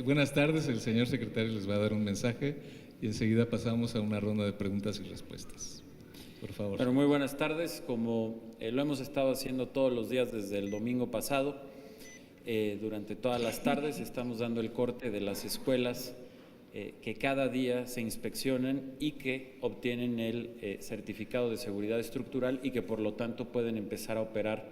Buenas tardes, el señor secretario les va a dar un mensaje y enseguida pasamos a una ronda de preguntas y respuestas. Por favor. Bueno, muy buenas tardes. Como lo hemos estado haciendo todos los días desde el domingo pasado, durante todas las tardes estamos dando el corte de las escuelas que cada día se inspeccionan y que obtienen el certificado de seguridad estructural y que por lo tanto pueden empezar a operar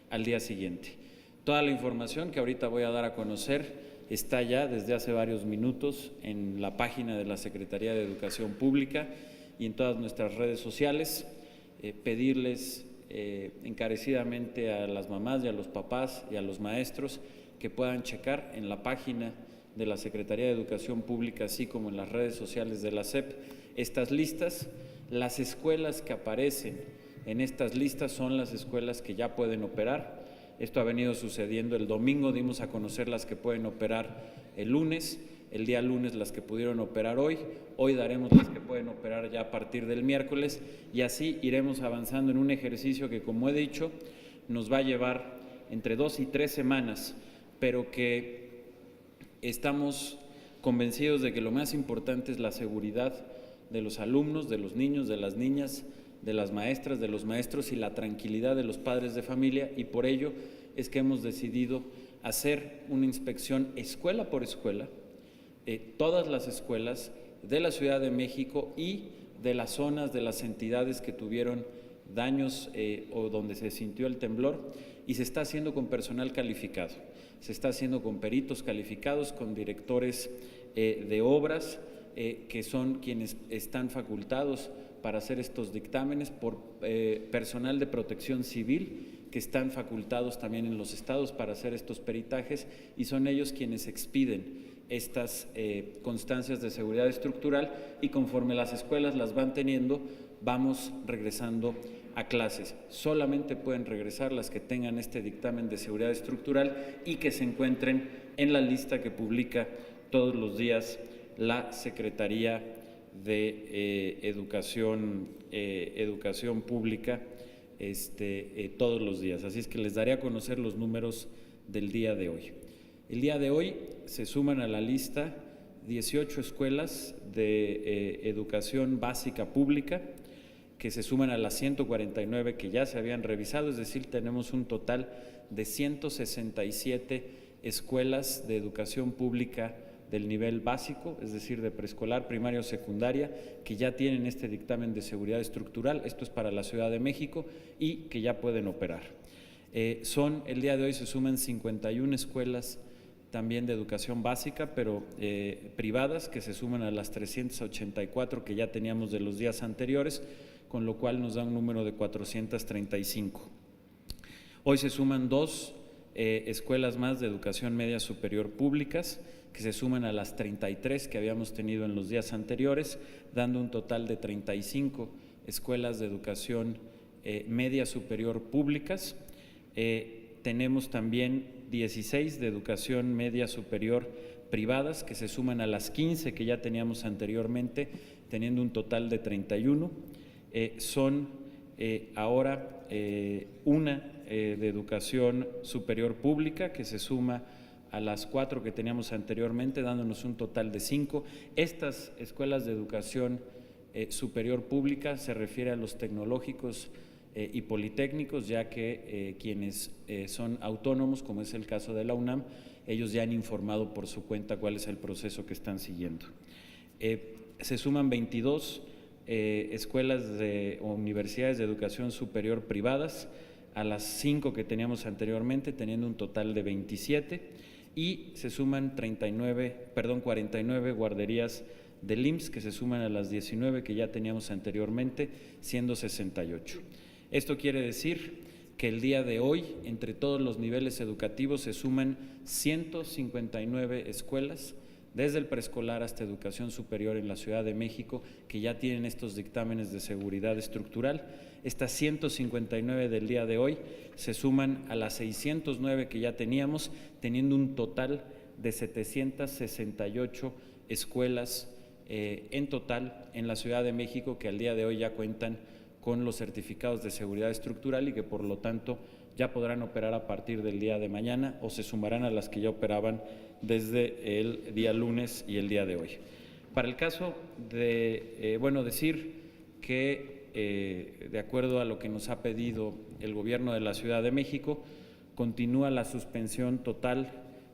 al día siguiente. Toda la información que ahorita voy a dar a conocer está ya desde hace varios minutos en la página de la Secretaría de Educación Pública y en todas nuestras redes sociales. Pedirles encarecidamente a las mamás y a los papás y a los maestros que puedan checar en la página de la Secretaría de Educación Pública, así como en las redes sociales de la SEP, estas listas. Las escuelas que aparecen en estas listas son las escuelas que ya pueden operar. Esto ha venido sucediendo el domingo, dimos a conocer las que pueden operar el lunes, el día lunes las que pudieron operar hoy daremos las que pueden operar ya a partir del miércoles y así iremos avanzando en un ejercicio que, como he dicho, nos va a llevar entre 2 y 3 semanas, pero que estamos convencidos de que lo más importante es la seguridad de los alumnos, de los niños, de las niñas, de las maestras, de los maestros y la tranquilidad de los padres de familia, y por ello es que hemos decidido hacer una inspección escuela por escuela, todas las escuelas de la Ciudad de México y de las zonas de las entidades que tuvieron daños o donde se sintió el temblor, y se está haciendo con personal calificado, se está haciendo con peritos calificados, con directores de obras que son quienes están facultados para hacer estos dictámenes, por personal de protección civil que están facultados también en los estados para hacer estos peritajes, y son ellos quienes expiden estas constancias de seguridad estructural, y conforme las escuelas las van teniendo, vamos regresando a clases. Solamente pueden regresar las que tengan este dictamen de seguridad estructural y que se encuentren en la lista que publica todos los días la Secretaría de Educación Pública todos los días. Así es que les daré a conocer los números del día de hoy. El día de hoy se suman a la lista 18 escuelas de educación básica pública, que se suman a las 149 que ya se habían revisado, es decir, tenemos un total de 167 escuelas de educación pública del nivel básico, es decir, de preescolar, primaria o secundaria, que ya tienen este dictamen de seguridad estructural. Esto es para la Ciudad de México, y que ya pueden operar. El día de hoy se suman 51 escuelas también de educación básica, pero privadas, que se suman a las 384 que ya teníamos de los días anteriores, con lo cual nos da un número de 435. Hoy se suman 2 escuelas más de educación media superior públicas, que se suman a las 33 que habíamos tenido en los días anteriores, dando un total de 35 escuelas de educación media superior públicas. Tenemos también 16 de educación media superior privadas, que se suman a las 15 que ya teníamos anteriormente, teniendo un total de 31. Ahora una de educación superior pública, que se suma a las 4 que teníamos anteriormente, dándonos un total de 5. Estas escuelas de educación superior pública se refiere a los tecnológicos y politécnicos, ya que quienes son autónomos, como es el caso de la UNAM, ellos ya han informado por su cuenta cuál es el proceso que están siguiendo. Se suman 22 escuelas o universidades de educación superior privadas a las 5 que teníamos anteriormente, teniendo un total de 27, y se suman 49 guarderías del IMSS, que se suman a las 19 que ya teníamos anteriormente, siendo 68. Esto quiere decir que el día de hoy, entre todos los niveles educativos, se suman 159 escuelas, desde el preescolar hasta educación superior en la Ciudad de México, que ya tienen estos dictámenes de seguridad estructural. Estas 159 del día de hoy se suman a las 609 que ya teníamos, teniendo un total de 768 escuelas en total en la Ciudad de México, que al día de hoy ya cuentan con los certificados de seguridad estructural y que por lo tanto ya podrán operar a partir del día de mañana o se sumarán a las que ya operaban desde el día lunes y el día de hoy. Para el caso de, decir que de acuerdo a lo que nos ha pedido el Gobierno de la Ciudad de México, continúa la suspensión total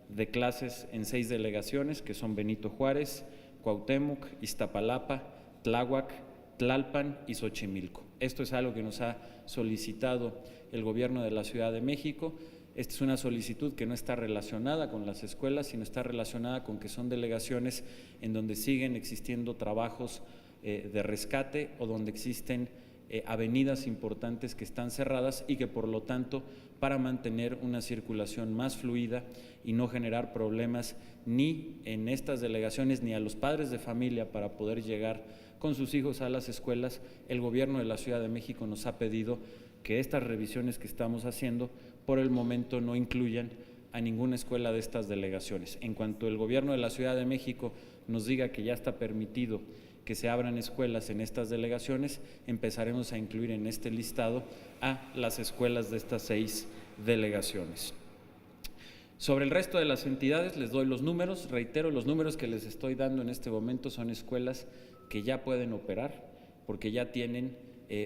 de clases en 6 delegaciones, que son Benito Juárez, Cuauhtémoc, Iztapalapa, Tláhuac, Tlalpan y Xochimilco. Esto es algo que nos ha solicitado el Gobierno de la Ciudad de México. Esta es una solicitud que no está relacionada con las escuelas, sino está relacionada con que son delegaciones en donde siguen existiendo trabajos de rescate o donde existen avenidas importantes que están cerradas y que por lo tanto para mantener una circulación más fluida y no generar problemas ni en estas delegaciones ni a los padres de familia para poder llegar con sus hijos a las escuelas, el Gobierno de la Ciudad de México nos ha pedido que estas revisiones que estamos haciendo por el momento no incluyan a ninguna escuela de estas delegaciones. En cuanto el Gobierno de la Ciudad de México nos diga que ya está permitido que se abran escuelas en estas delegaciones, empezaremos a incluir en este listado a las escuelas de estas 6 delegaciones. Sobre el resto de las entidades les doy los números, reitero, los números que les estoy dando en este momento son escuelas que ya pueden operar porque ya tienen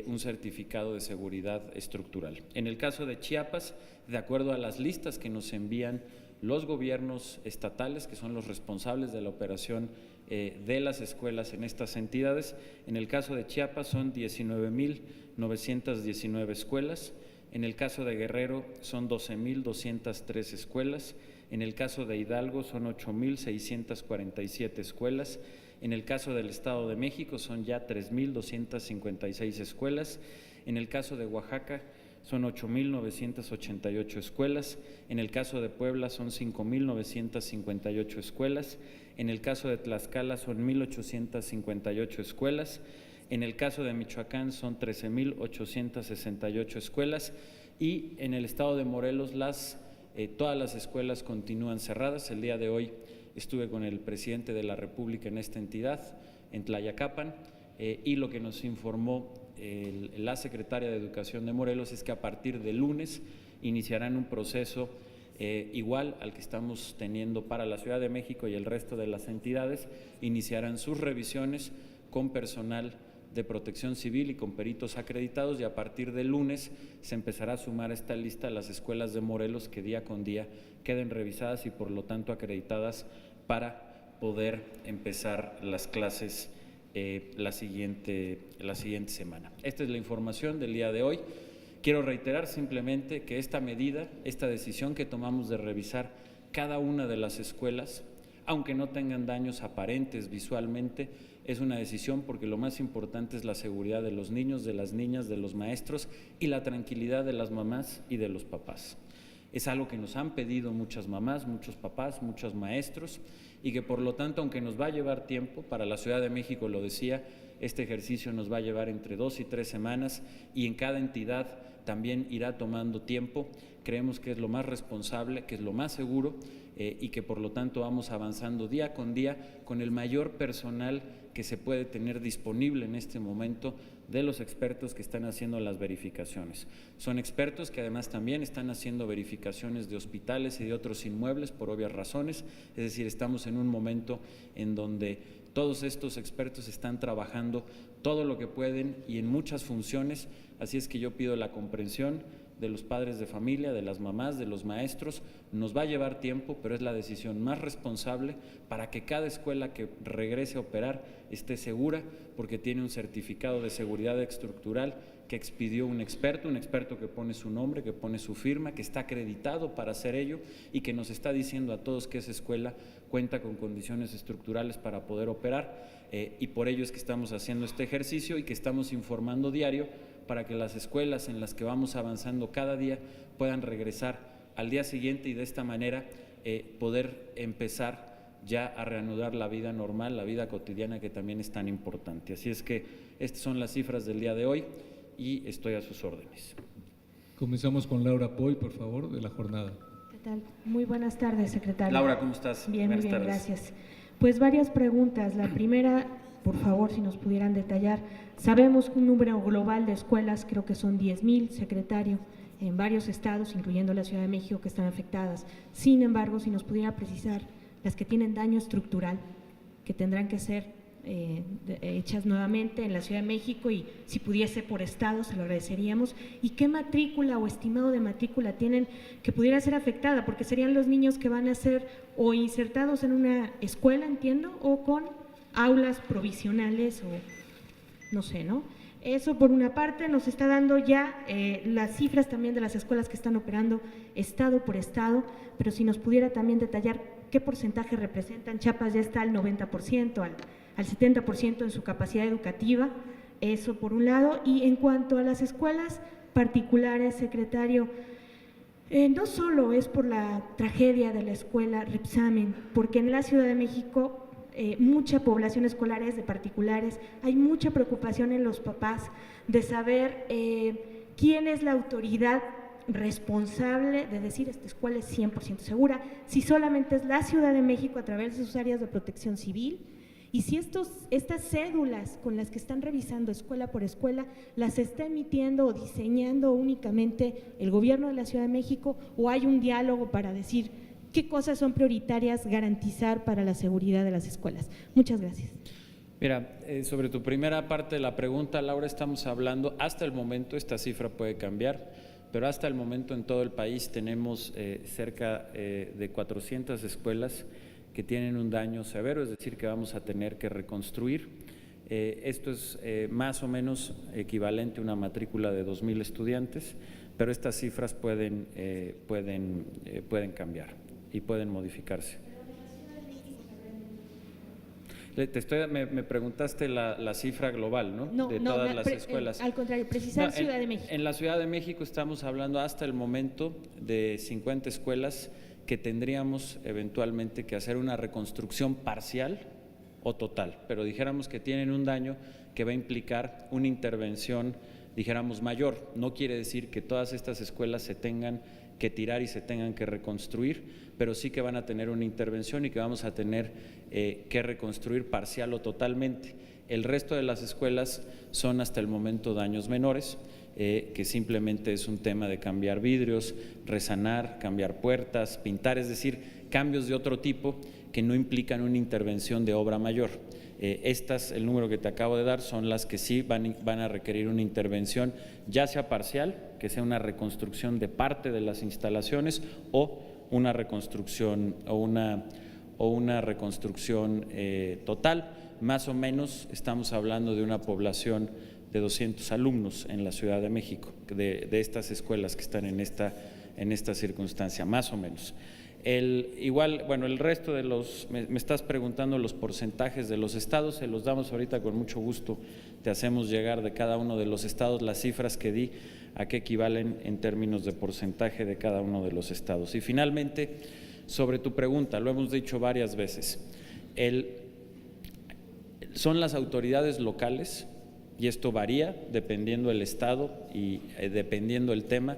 un certificado de seguridad estructural. En el caso de Chiapas, de acuerdo a las listas que nos envían los gobiernos estatales, que son los responsables de la operación de las escuelas en estas entidades, en el caso de Chiapas son 19.919 escuelas, en el caso de Guerrero son 12.203 escuelas, en el caso de Hidalgo son 8.647 escuelas, en el caso del Estado de México son ya 3.256 escuelas, en el caso de Oaxaca son 8.988 escuelas, en el caso de Puebla son 5.958 escuelas, en el caso de Tlaxcala son 1.858 escuelas, en el caso de Michoacán son 13.868 escuelas y en el estado de Morelos todas las escuelas continúan cerradas. El día de hoy estuve con el presidente de la República en esta entidad, en Tlayacapan, y lo que nos informó la secretaria de Educación de Morelos es que a partir de lunes iniciarán un proceso igual al que estamos teniendo para la Ciudad de México y el resto de las entidades, iniciarán sus revisiones con personal de Protección Civil y con peritos acreditados y a partir del lunes se empezará a sumar a esta lista las escuelas de Morelos que día con día queden revisadas y por lo tanto acreditadas para poder empezar las clases la siguiente semana. Esta es la información del día de hoy. Quiero reiterar simplemente que esta medida, esta decisión que tomamos de revisar cada una de las escuelas, aunque no tengan daños aparentes visualmente, es una decisión porque lo más importante es la seguridad de los niños, de las niñas, de los maestros y la tranquilidad de las mamás y de los papás. Es algo que nos han pedido muchas mamás, muchos papás, muchos maestros y que por lo tanto, aunque nos va a llevar tiempo, para la Ciudad de México lo decía, este ejercicio nos va a llevar entre 2 y 3 semanas y en cada entidad también irá tomando tiempo. Creemos que es lo más responsable, que es lo más seguro y que por lo tanto vamos avanzando día con día con el mayor personal que se puede tener disponible en este momento de los expertos que están haciendo las verificaciones. Son expertos que además también están haciendo verificaciones de hospitales y de otros inmuebles por obvias razones, es decir, estamos en un momento en donde todos estos expertos están trabajando todo lo que pueden y en muchas funciones, así es que yo pido la comprensión de los padres de familia, de las mamás, de los maestros. Nos va a llevar tiempo, pero es la decisión más responsable para que cada escuela que regrese a operar esté segura, porque tiene un certificado de seguridad estructural que expidió un experto que pone su nombre, que pone su firma, que está acreditado para hacer ello y que nos está diciendo a todos que esa escuela cuenta con condiciones estructurales para poder operar y por ello es que estamos haciendo este ejercicio y que estamos informando diario para que las escuelas en las que vamos avanzando cada día puedan regresar al día siguiente y de esta manera poder empezar ya a reanudar la vida normal, la vida cotidiana que también es tan importante. Así es que estas son las cifras del día de hoy y estoy a sus órdenes. Comenzamos con Laura Poy, por favor, de La Jornada. ¿Qué tal? Muy buenas tardes, secretario. Laura, ¿cómo estás? Bien, buenas muy bien, tardes. gracias. Pues varias preguntas. La primera, por favor, si nos pudieran detallar. Sabemos que un número global de escuelas, creo que son 10,000, secretario, en varios estados, incluyendo la Ciudad de México, que están afectadas. Sin embargo, si nos pudiera precisar las que tienen daño estructural, que tendrán que ser hechas nuevamente en la Ciudad de México, y si pudiese por estado, se lo agradeceríamos. ¿Y qué matrícula o estimado de matrícula tienen que pudiera ser afectada? Porque serían los niños que van a ser o insertados en una escuela, entiendo, o con aulas provisionales o no sé, ¿no? Eso por una parte. Nos está dando ya las cifras también de las escuelas que están operando estado por estado, pero si nos pudiera también detallar qué porcentaje representan. Chiapas ya está al 90%, al 70% en su capacidad educativa, eso por un lado. Y en cuanto a las escuelas particulares, secretario, no solo es por la tragedia de la escuela Repsamen, porque en la Ciudad de México mucha población escolar es de particulares, hay mucha preocupación en los papás de saber quién es la autoridad responsable de decir esta escuela es 100% segura, si solamente es la Ciudad de México a través de sus áreas de protección civil, y si estas cédulas con las que están revisando escuela por escuela las está emitiendo o diseñando únicamente el gobierno de la Ciudad de México, o hay un diálogo para decir qué cosas son prioritarias garantizar para la seguridad de las escuelas. Muchas gracias. Mira, sobre tu primera parte de la pregunta, Laura, estamos hablando, hasta el momento, esta cifra puede cambiar, pero hasta el momento en todo el país tenemos cerca de 400 escuelas que tienen un daño severo, es decir, que vamos a tener que reconstruir. Esto es más o menos equivalente a una matrícula de 2,000 estudiantes, pero estas cifras pueden cambiar y pueden modificarse. Me preguntaste la cifra global, ¿no? De todas las escuelas. Al contrario, precisar Ciudad de México. En la Ciudad de México estamos hablando hasta el momento de 50 escuelas que tendríamos eventualmente que hacer una reconstrucción parcial o total, pero dijéramos que tienen un daño que va a implicar una intervención, dijéramos, mayor. No quiere decir que todas estas escuelas se tengan que tirar y se tengan que reconstruir, pero sí que van a tener una intervención y que vamos a tener que reconstruir parcial o totalmente. El resto de las escuelas son hasta el momento daños menores, que simplemente es un tema de cambiar vidrios, resanar, cambiar puertas, pintar, es decir, cambios de otro tipo que no implican una intervención de obra mayor. Estas, el número que te acabo de dar, son las que sí van a requerir una intervención, ya sea parcial, que sea una reconstrucción de parte de las instalaciones, o una reconstrucción total. Más o menos estamos hablando de una población de 200 alumnos en la Ciudad de México, de estas escuelas que están en esta circunstancia, más o menos. El resto de me estás preguntando los porcentajes de los estados, se los damos ahorita con mucho gusto, te hacemos llegar de cada uno de los estados las cifras que di, a qué equivalen en términos de porcentaje de cada uno de los estados. Y finalmente, sobre tu pregunta, lo hemos dicho varias veces, son las autoridades locales, y esto varía dependiendo del estado y dependiendo el tema,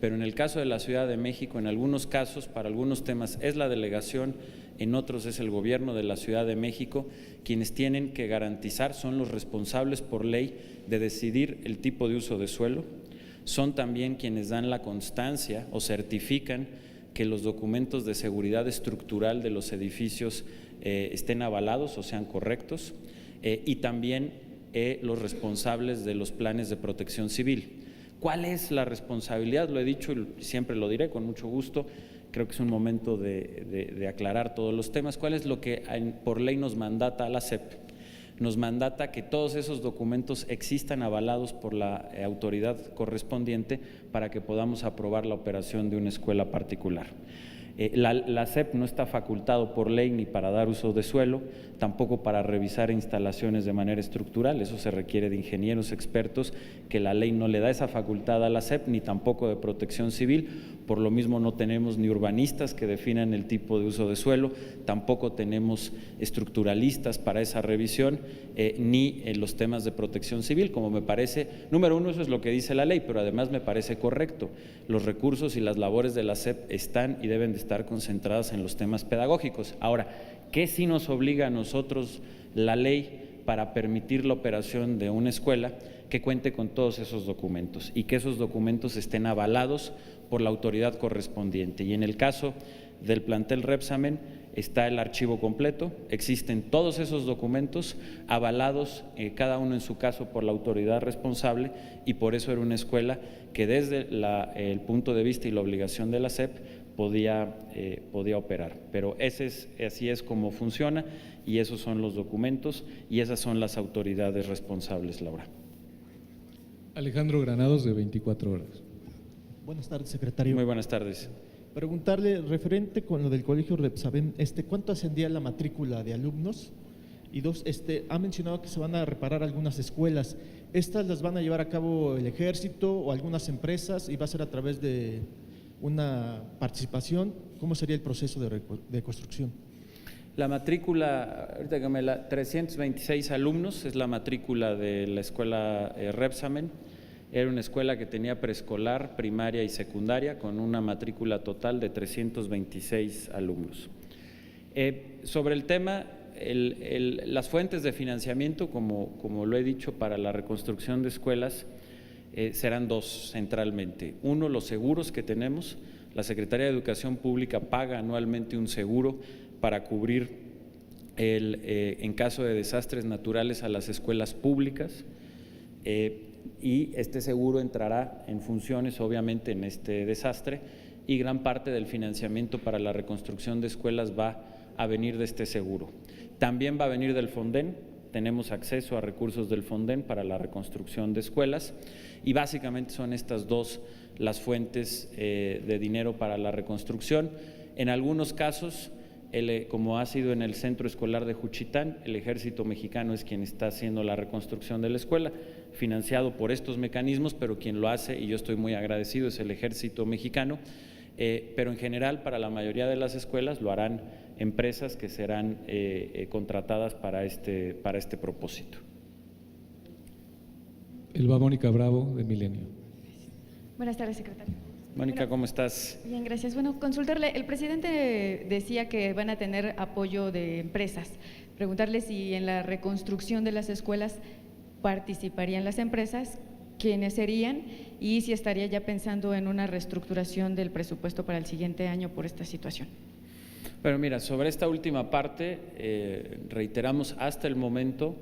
pero en el caso de la Ciudad de México, en algunos casos, para algunos temas es la delegación, en otros es el gobierno de la Ciudad de México, quienes tienen que garantizar, son los responsables por ley de decidir el tipo de uso de suelo, son también quienes dan la constancia o certifican que los documentos de seguridad estructural de los edificios estén avalados o sean correctos, y también los responsables de los planes de protección civil. ¿Cuál es la responsabilidad? Lo he dicho y siempre lo diré con mucho gusto, creo que es un momento de aclarar todos los temas. ¿Cuál es lo que por ley nos mandata a la SEP? Nos mandata que todos esos documentos existan avalados por la autoridad correspondiente para que podamos aprobar la operación de una escuela particular. La SEP no está facultado por ley ni para dar uso de suelo, tampoco para revisar instalaciones de manera estructural, eso se requiere de ingenieros expertos, que la ley no le da esa facultad a la SEP, ni tampoco de protección civil, por lo mismo no tenemos ni urbanistas que definan el tipo de uso de suelo, tampoco tenemos estructuralistas para esa revisión, ni los temas de protección civil, como me parece, número uno, eso es lo que dice la ley, pero además me parece correcto, los recursos y las labores de la SEP están y deben de estar concentradas en los temas pedagógicos. Ahora, ¿qué sí nos obliga a nosotros la ley para permitir la operación de una escuela que cuente con todos esos documentos y que esos documentos estén avalados por la autoridad correspondiente. Y en el caso del plantel Repsamen está el archivo completo, existen todos esos documentos avalados, cada uno en su caso por la autoridad responsable, y por eso era una escuela que desde el punto de vista y la obligación de la SEP podía operar. Pero así es como funciona, y esos son los documentos y esas son las autoridades responsables, Laura. Alejandro Granados, de 24 horas. Buenas tardes, secretario. Muy buenas tardes. Preguntarle, referente con lo del colegio Repsamen, ¿cuánto ascendía la matrícula de alumnos? Y dos, ha mencionado que se van a reparar algunas escuelas. ¿Estas las van a llevar a cabo el ejército o algunas empresas y va a ser a través de una participación? ¿Cómo sería el proceso de construcción? La matrícula, ahorita que 326 alumnos es la matrícula de la escuela Repsamen. Era una escuela que tenía preescolar, primaria y secundaria, con una matrícula total de 326 alumnos. Sobre el tema, las fuentes de financiamiento, como lo he dicho, para la reconstrucción de escuelas serán dos centralmente. Uno, los seguros que tenemos. La Secretaría de Educación Pública paga anualmente un seguro para cubrir en caso de desastres naturales a las escuelas públicas. Y este seguro entrará en funciones obviamente en este desastre, y gran parte del financiamiento para la reconstrucción de escuelas va a venir de este seguro. También va a venir del Fonden, tenemos acceso a recursos del Fonden para la reconstrucción de escuelas, y básicamente son estas dos las fuentes de dinero para la reconstrucción. En algunos casos, como ha sido en el centro escolar de Juchitán, el Ejército Mexicano es quien está haciendo la reconstrucción de la escuela, financiado por estos mecanismos, pero quien lo hace, y yo estoy muy agradecido, es el Ejército Mexicano, pero en general para la mayoría de las escuelas lo harán empresas que serán contratadas para este propósito. Elba Mónica Bravo, de Milenio. Buenas tardes, secretario. Mónica, ¿cómo estás? Bien, gracias. Bueno, consultarle, el presidente decía que van a tener apoyo de empresas. Preguntarle si en la reconstrucción de las escuelas participarían las empresas, quiénes serían y si estaría ya pensando en una reestructuración del presupuesto para el siguiente año por esta situación. Bueno, mira, sobre esta última parte, reiteramos, hasta el momento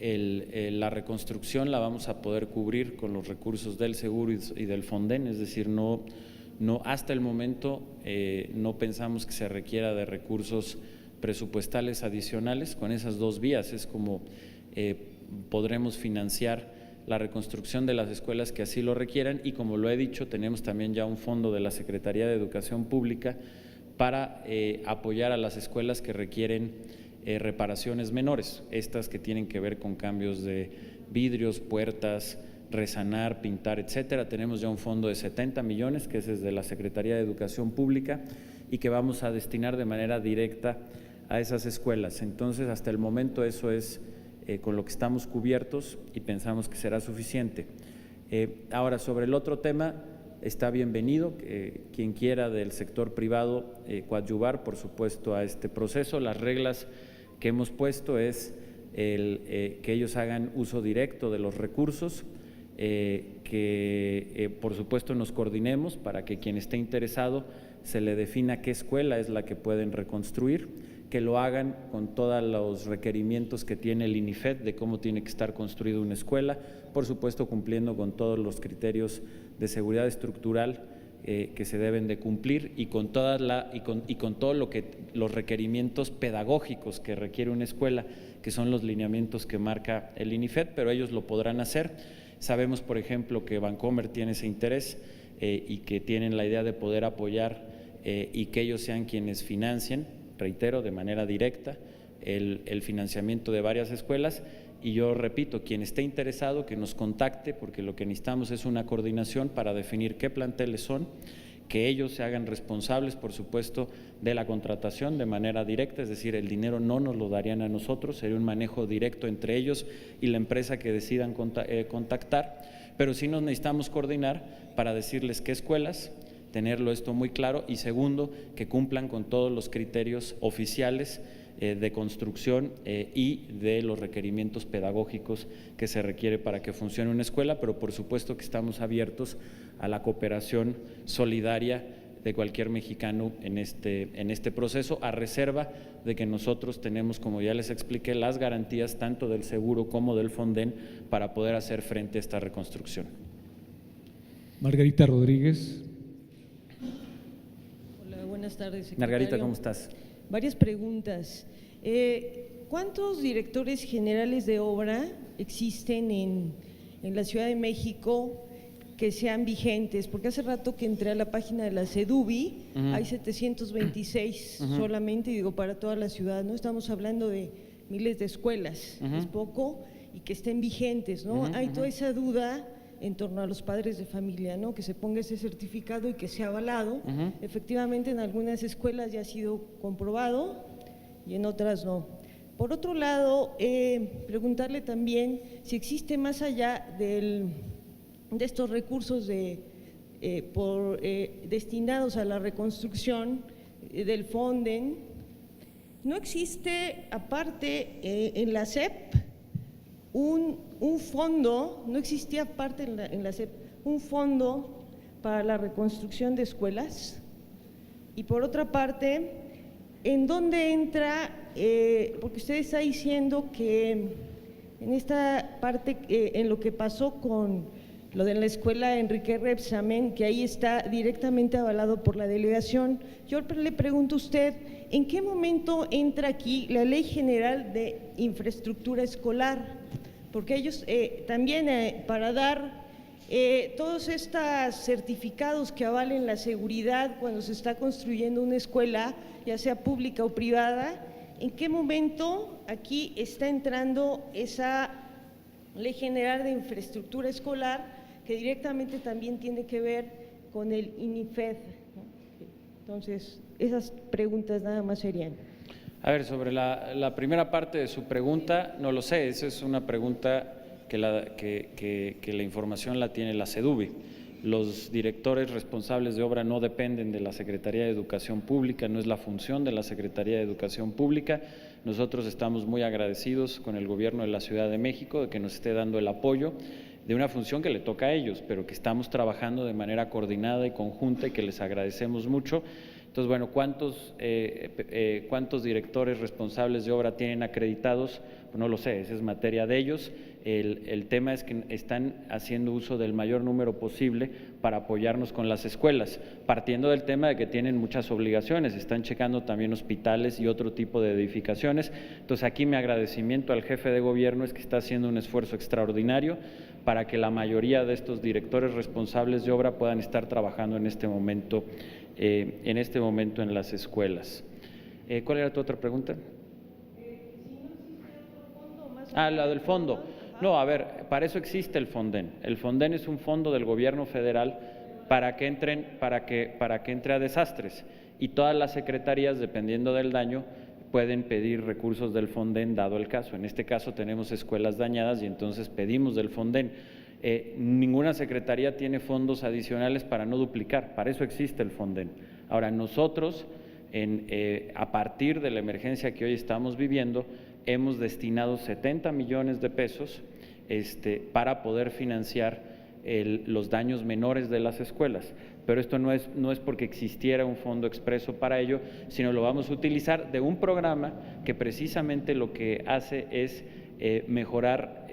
la reconstrucción la vamos a poder cubrir con los recursos del seguro y del Fonden, es decir, no hasta el momento no pensamos que se requiera de recursos presupuestales adicionales. Con esas dos vías es como podremos financiar la reconstrucción de las escuelas que así lo requieran, y como lo he dicho, tenemos también ya un fondo de la Secretaría de Educación Pública para apoyar a las escuelas que requieren reparaciones menores, estas que tienen que ver con cambios de vidrios, puertas, resanar, pintar, etcétera. Tenemos ya un fondo de 70 millones que es desde la Secretaría de Educación Pública y que vamos a destinar de manera directa a esas escuelas. Entonces, hasta el momento eso es con lo que estamos cubiertos y pensamos que será suficiente. Ahora, sobre el otro tema, está bienvenido quien quiera del sector privado coadyuvar, por supuesto, a este proceso. Las reglas que hemos puesto es que ellos hagan uso directo de los recursos, que por supuesto nos coordinemos para que quien esté interesado se le defina qué escuela es la que pueden reconstruir, que lo hagan con todos los requerimientos que tiene el INIFED de cómo tiene que estar construida una escuela, por supuesto cumpliendo con todos los criterios de seguridad estructural que se deben de cumplir y con todos los requerimientos pedagógicos que requiere una escuela, que son los lineamientos que marca el INIFED, pero ellos lo podrán hacer. Sabemos, por ejemplo, que Bancomer tiene ese interés y que tienen la idea de poder apoyar y que ellos sean quienes financien, reitero, de manera directa el financiamiento de varias escuelas. Y yo repito, quien esté interesado que nos contacte, porque lo que necesitamos es una coordinación para definir qué planteles son, que ellos se hagan responsables, por supuesto, de la contratación de manera directa, es decir, el dinero no nos lo darían a nosotros, sería un manejo directo entre ellos y la empresa que decidan contactar, pero sí nos necesitamos coordinar para decirles qué escuelas, tenerlo esto muy claro, y segundo, que cumplan con todos los criterios oficiales de construcción y de los requerimientos pedagógicos que se requiere para que funcione una escuela, pero por supuesto que estamos abiertos a la cooperación solidaria de cualquier mexicano en este proceso, a reserva de que nosotros tenemos, como ya les expliqué, las garantías tanto del seguro como del Fonden para poder hacer frente a esta reconstrucción. Margarita Rodríguez. Hola, buenas tardes, secretario. Margarita, ¿cómo estás? Varias preguntas. ¿Cuántos directores generales de obra existen en la Ciudad de México que sean vigentes? Porque hace rato que entré a la página de la CEDUBI, hay 726 solamente, y digo, para toda la ciudad, ¿no? Estamos hablando de miles de escuelas, es poco, y que estén vigentes, ¿no? Hay toda esa duda en torno a los padres de familia, ¿no? Que se ponga ese certificado y que sea avalado. Efectivamente, en algunas escuelas ya ha sido comprobado y en otras no. Por otro lado, preguntarle también si existe más allá de estos recursos destinados a la reconstrucción del Fonden, ¿no existe aparte en la SEP un fondo, no existía aparte en la SEP un fondo para la reconstrucción de escuelas? Y por otra parte, ¿en dónde entra? Porque usted está diciendo que en esta parte, en lo que pasó con lo de la escuela Enrique Rebsamen, que ahí está directamente avalado por la delegación, yo le pregunto a usted, ¿en qué momento entra aquí la Ley General de Infraestructura Escolar? Porque ellos también para dar todos estos certificados que avalen la seguridad cuando se está construyendo una escuela, ya sea pública o privada, ¿en qué momento aquí está entrando esa Ley General de Infraestructura Escolar que directamente también tiene que ver con el INIFED, ¿no? Entonces, esas preguntas nada más serían. A ver, sobre la primera parte de su pregunta, no lo sé, esa es una pregunta que la información la tiene la CEDUBI. Los directores responsables de obra no dependen de la Secretaría de Educación Pública, no es la función de la Secretaría de Educación Pública. Nosotros estamos muy agradecidos con el gobierno de la Ciudad de México de que nos esté dando el apoyo de una función que le toca a ellos, pero que estamos trabajando de manera coordinada y conjunta y que les agradecemos mucho. Entonces, bueno, ¿cuántos directores responsables de obra tienen acreditados? Pues no lo sé, esa es materia de ellos. El tema es que están haciendo uso del mayor número posible para apoyarnos con las escuelas, partiendo del tema de que tienen muchas obligaciones, están checando también hospitales y otro tipo de edificaciones. Entonces, aquí mi agradecimiento al jefe de gobierno es que está haciendo un esfuerzo extraordinario para que la mayoría de estos directores responsables de obra puedan estar trabajando en este momento en las escuelas. ¿Cuál era tu otra pregunta? La del fondo. No, a ver, para eso existe el Fonden. El Fonden es un fondo del gobierno federal para que entre a desastres, y todas las secretarías, dependiendo del daño, pueden pedir recursos del Fonden dado el caso. En este caso tenemos escuelas dañadas y entonces pedimos del Fonden. Ninguna secretaría tiene fondos adicionales para no duplicar, para eso existe el Fonden. Ahora, nosotros, a partir de la emergencia que hoy estamos viviendo, hemos destinado 70 millones de pesos para poder financiar los daños menores de las escuelas. Pero esto no es porque existiera un fondo expreso para ello, sino lo vamos a utilizar de un programa que precisamente lo que hace es mejorar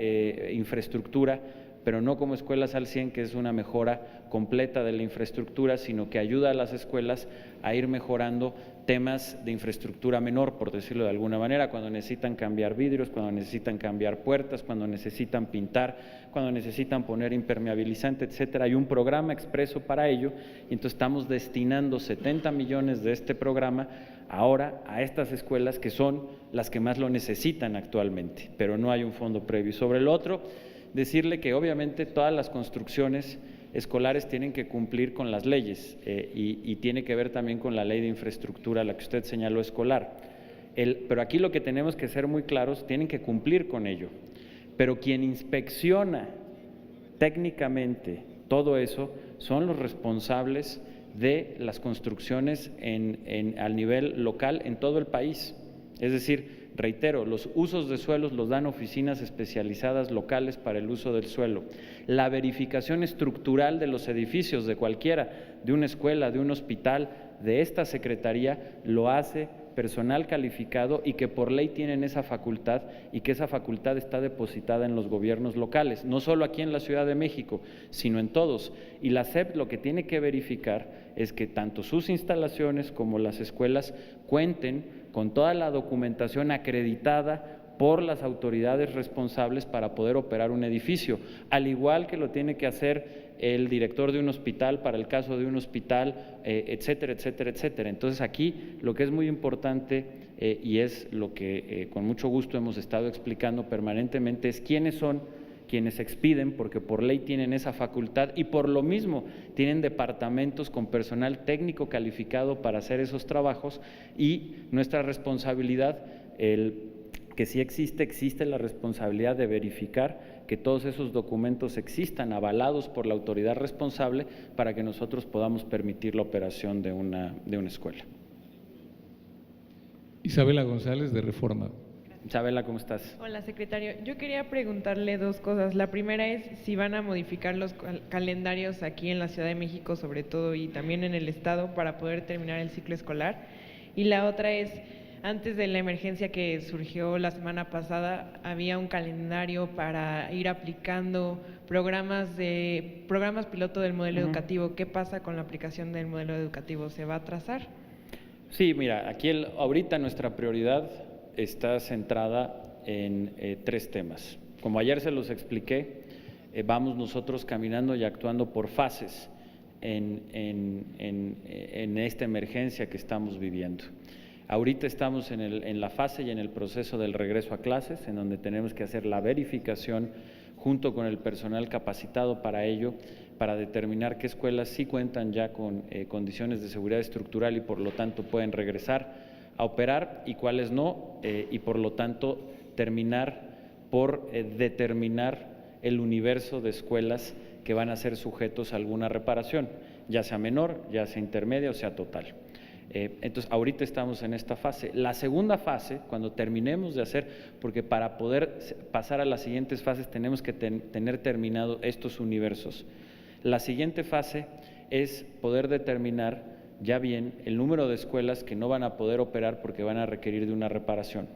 infraestructura, pero no como Escuelas al 100, que es una mejora completa de la infraestructura, sino que ayuda a las escuelas a ir mejorando temas de infraestructura menor, por decirlo de alguna manera, cuando necesitan cambiar vidrios, cuando necesitan cambiar puertas, cuando necesitan pintar, cuando necesitan poner impermeabilizante, etcétera. Hay un programa expreso para ello, y entonces estamos destinando 70 millones de este programa ahora a estas escuelas que son las que más lo necesitan actualmente, pero no hay un fondo previo. Sobre el otro, decirle que obviamente todas las construcciones escolares tienen que cumplir con las leyes y tiene que ver también con la ley de infraestructura, la que usted señaló, escolar. Pero aquí lo que tenemos que ser muy claros, tienen que cumplir con ello. Pero quien inspecciona técnicamente todo eso son los responsables de las construcciones al nivel local en todo el país. Es decir, reitero, los usos de suelos los dan oficinas especializadas locales para el uso del suelo. La verificación estructural de los edificios de cualquiera, de una escuela, de un hospital, de esta secretaría, lo hace personal calificado y que por ley tienen esa facultad y que esa facultad está depositada en los gobiernos locales, no solo aquí en la Ciudad de México, sino en todos. Y la SEP lo que tiene que verificar es que tanto sus instalaciones como las escuelas cuenten con toda la documentación acreditada por las autoridades responsables para poder operar un edificio, al igual que lo tiene que hacer el director de un hospital para el caso de un hospital, etcétera, etcétera, etcétera. Entonces aquí lo que es muy importante y es lo que con mucho gusto hemos estado explicando permanentemente es quiénes son quienes expiden, porque por ley tienen esa facultad y por lo mismo tienen departamentos con personal técnico calificado para hacer esos trabajos, y nuestra responsabilidad, que sí existe la responsabilidad de verificar que todos esos documentos existan avalados por la autoridad responsable para que nosotros podamos permitir la operación de una escuela. Isabela González, de Reforma. Isabela, ¿cómo estás? Hola, secretario. Yo quería preguntarle dos cosas. La primera es si van a modificar los calendarios aquí en la Ciudad de México, sobre todo, y también en el Estado, para poder terminar el ciclo escolar. Y la otra es, antes de la emergencia que surgió la semana pasada, había un calendario para ir aplicando programas piloto del modelo educativo. ¿Qué pasa con la aplicación del modelo educativo? ¿Se va a atrasar? Sí, mira, aquí ahorita nuestra prioridad está centrada en 3 temas. Como ayer se los expliqué, vamos nosotros caminando y actuando por fases en esta emergencia que estamos viviendo. Ahorita estamos en la fase y en el proceso del regreso a clases, en donde tenemos que hacer la verificación junto con el personal capacitado para ello, para determinar qué escuelas sí cuentan ya con condiciones de seguridad estructural y por lo tanto pueden regresar a operar y cuáles no, y por lo tanto terminar por determinar el universo de escuelas que van a ser sujetos a alguna reparación, ya sea menor, ya sea intermedia o sea total. Entonces, ahorita estamos en esta fase. La segunda fase, cuando terminemos de hacer, porque para poder pasar a las siguientes fases tenemos que tener terminados estos universos. La siguiente fase es poder determinar ya bien el número de escuelas que no van a poder operar porque van a requerir de una reparación.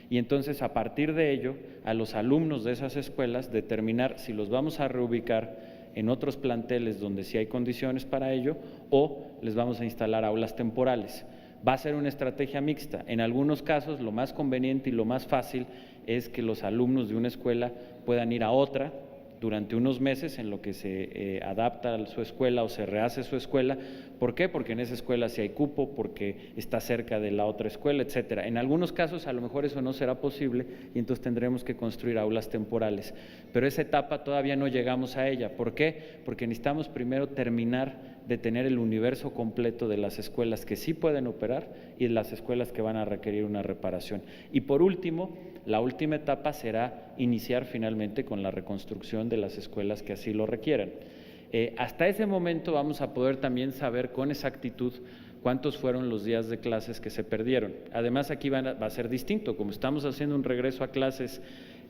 Y entonces, a partir de ello, a los alumnos de esas escuelas determinar si los vamos a reubicar en otros planteles donde sí hay condiciones para ello o les vamos a instalar aulas temporales. Va a ser una estrategia mixta. En algunos casos, lo más conveniente y lo más fácil es que los alumnos de una escuela puedan ir a otra durante unos meses en lo que se adapta a su escuela o se rehace su escuela. ¿Por qué? Porque en esa escuela sí hay cupo, porque está cerca de la otra escuela, etcétera. En algunos casos a lo mejor eso no será posible y entonces tendremos que construir aulas temporales. Pero esa etapa todavía no llegamos a ella. ¿Por qué? Porque necesitamos primero terminar de tener el universo completo de las escuelas que sí pueden operar y de las escuelas que van a requerir una reparación. Y por último, la última etapa será iniciar finalmente con la reconstrucción de las escuelas que así lo requieran. Hasta ese momento vamos a poder también saber con exactitud cuántos fueron los días de clases que se perdieron. Además, aquí va a ser distinto, como estamos haciendo un regreso a clases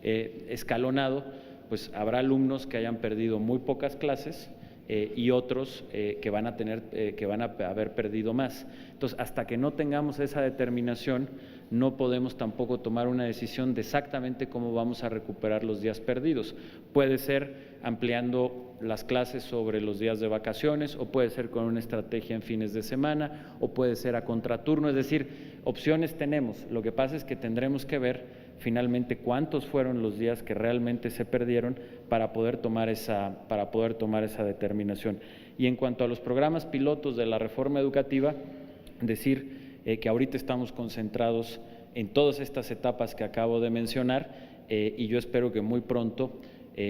escalonado, pues habrá alumnos que hayan perdido muy pocas clases y otros que van a haber perdido más. Entonces, hasta que no tengamos esa determinación, no podemos tampoco tomar una decisión de exactamente cómo vamos a recuperar los días perdidos. Puede ser ampliando las clases sobre los días de vacaciones, o puede ser con una estrategia en fines de semana, o puede ser a contraturno, es decir, opciones tenemos. Lo que pasa es que tendremos que ver finalmente cuántos fueron los días que realmente se perdieron para poder tomar esa determinación. Y en cuanto a los programas pilotos de la reforma educativa, decir que ahorita estamos concentrados en todas estas etapas que acabo de mencionar y yo espero que muy pronto,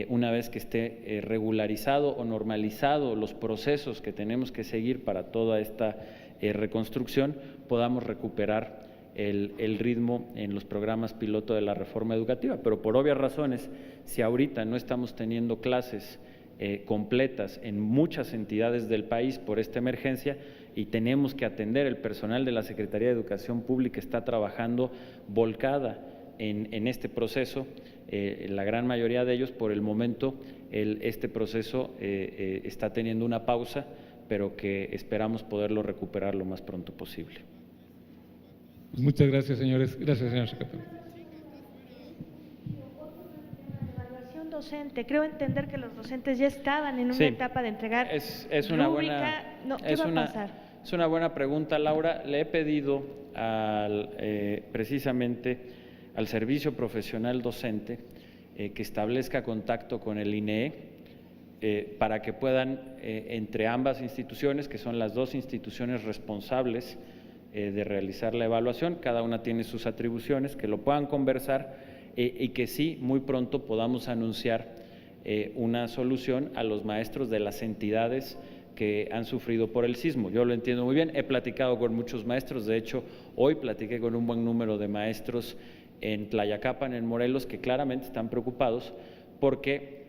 una vez que esté regularizado o normalizado los procesos que tenemos que seguir para toda esta reconstrucción, podamos recuperar el ritmo en los programas piloto de la reforma educativa. Pero por obvias razones, si ahorita no estamos teniendo clases completas en muchas entidades del país por esta emergencia, y tenemos que atender. El personal de la Secretaría de Educación Pública está trabajando volcada en este proceso. La gran mayoría de ellos, por el momento, este proceso está teniendo una pausa, pero que esperamos poderlo recuperar lo más pronto posible. Pues muchas gracias, señores. Gracias, señor secretario. Evaluación docente. Creo entender que los docentes ya estaban en una Sí, etapa de entregar es una rúbrica. buena, No, ¿qué va a pasar? Es una buena pregunta, Laura. Le he pedido precisamente al Servicio Profesional Docente que establezca contacto con el INEE para que puedan, entre ambas instituciones, que son las dos instituciones responsables de realizar la evaluación, cada una tiene sus atribuciones, que lo puedan conversar y que sí, muy pronto podamos anunciar una solución a los maestros de las entidades que han sufrido por el sismo. Yo lo entiendo muy bien, he platicado con muchos maestros, de hecho, hoy platiqué con un buen número de maestros en Tlayacapan, en Morelos, que claramente están preocupados porque,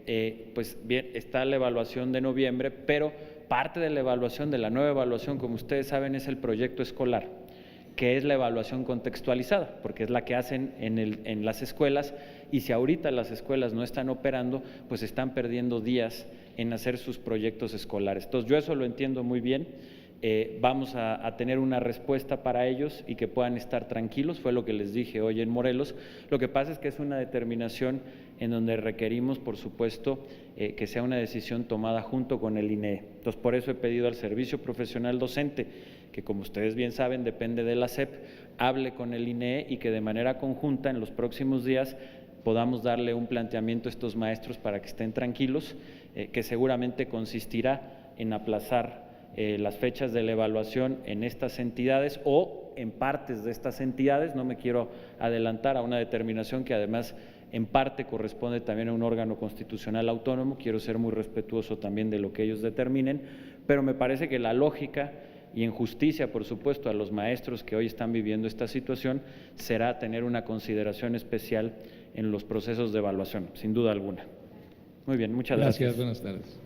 pues bien, está la evaluación de noviembre, pero parte de la evaluación, de la nueva evaluación, como ustedes saben, es el proyecto escolar, que es la evaluación contextualizada, porque es la que hacen en las escuelas, y si ahorita las escuelas no están operando, pues están perdiendo días en hacer sus proyectos escolares. Entonces, yo eso lo entiendo muy bien. Vamos a tener una respuesta para ellos y que puedan estar tranquilos, fue lo que les dije hoy en Morelos. Lo que pasa es que es una determinación en donde requerimos, por supuesto, que sea una decisión tomada junto con el INEE. Entonces, por eso he pedido al Servicio Profesional Docente, que como ustedes bien saben depende de la SEP, hable con el INEE y que de manera conjunta en los próximos días podamos darle un planteamiento a estos maestros para que estén tranquilos, que seguramente consistirá en aplazar las fechas de la evaluación en estas entidades o en partes de estas entidades. No me quiero adelantar a una determinación que además en parte corresponde también a un órgano constitucional autónomo, quiero ser muy respetuoso también de lo que ellos determinen, pero me parece que la lógica y en justicia, por supuesto, a los maestros que hoy están viviendo esta situación, será tener una consideración especial en los procesos de evaluación, sin duda alguna. Muy bien, muchas gracias. Gracias, buenas tardes.